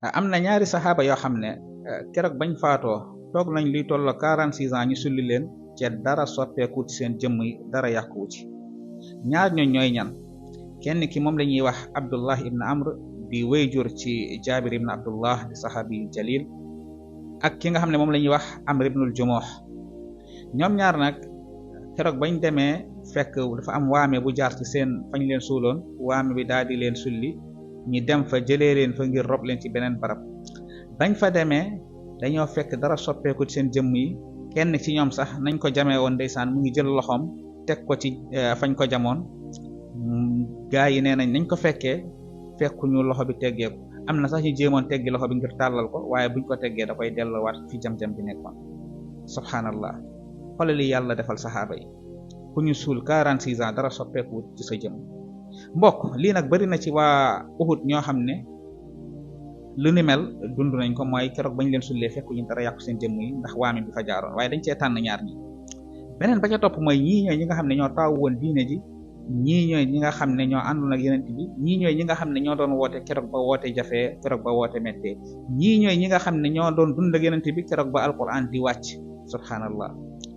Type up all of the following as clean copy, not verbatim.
am na ñaari saxaaba yoo xam ne keroog bañ faatoo toog nañ luy tolloo 46 ans ñu sulli leen ci dara soppeeku ci seen jëmm yi dara yàquwu ci. ñaar ñooñ ñooy ñan? kenn ki moom la ñuy wax Abdullah ibn Amr di wéyjur ci Jaabir ibn Abdullah di saxaabi jalil, ak ki nga xam ne moom la ñuy wax Amr ibnul Jumuh. ñoom ñaar nag keroog bañ demee fekk dafa am waame bu jaar ci seen fañ leen suuloon, waame bi daal di leen sulli, ñi dem fa jëlee leen fa ngir rob leen ci beneen barab. bañ fa demee dañoo fekk dara soppeeku ci seen jëmm yi. kenn ci ñoom sax nañ ko jamee woon ndeysaan mu ngi jël loxoom teg ko ci fañ ko jamoon. gaa yi nee nañ nañ ko fekkee fekkuñu loxo bi teggeeku. am na sax ñu jéemoon teggi loxo bi ngir tàllal ko, waaye buñ ko teggee da koy delluwaat fi jam-jam bi nekkoon. subhanallah, xoolal li yàlla defal saxaaba yi. ku ñu suul 46 ans dara soppeeku ci sa jëm. mbokk lii nag bari na ci waa Uhud ñoo xam ne lu ni mel dund nañ ko, mooy keroog bañ leen sullee fekkuñu dara yàqu seen jëmm yi ndax waame bi fa jaaroon, waaye dañ cee tànn ñaar ñi. beneen ba ca topp mooy ñii ñooy ñi nga xam ne ñoo taawu woon diine ji, ñii ñooy ñi nga xam ne ñoo àndoon ak yeneen bi, ñii ñooy ñi nga xam ne ñoo doon woote keroog ba woote jafee, keroog ba woote méttee, ñii ñooy ñi nga xam ne ñoo doon dund ak yeneen bi keroog ba alquran di wàcc. subhanallah,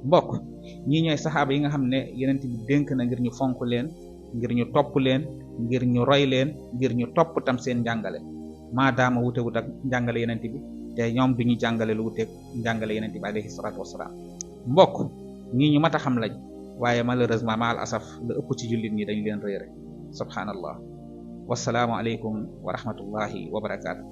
mbokk ñii ñooy saxaaba yi nga xam ne yeneen bi dénk na ngir ñu fonk leen, ngir ñu topp leen, ngir ñu roy leen, ngir ñu topp tam seen njàngale maadaama wutewut ak njàngale yeneen bi, te ñoom duñu jàngale lu wuteeg njàngale yeneen bi alayhi salaatu wasalaam. mbokk ñii ñu mat a xam lañ, waaye malheureusement maal asaf la ëpp ci jullit ñi dañ leen réere. subhanallah, wasalaamu aleykum wa rahmatullahi wa barakaatu.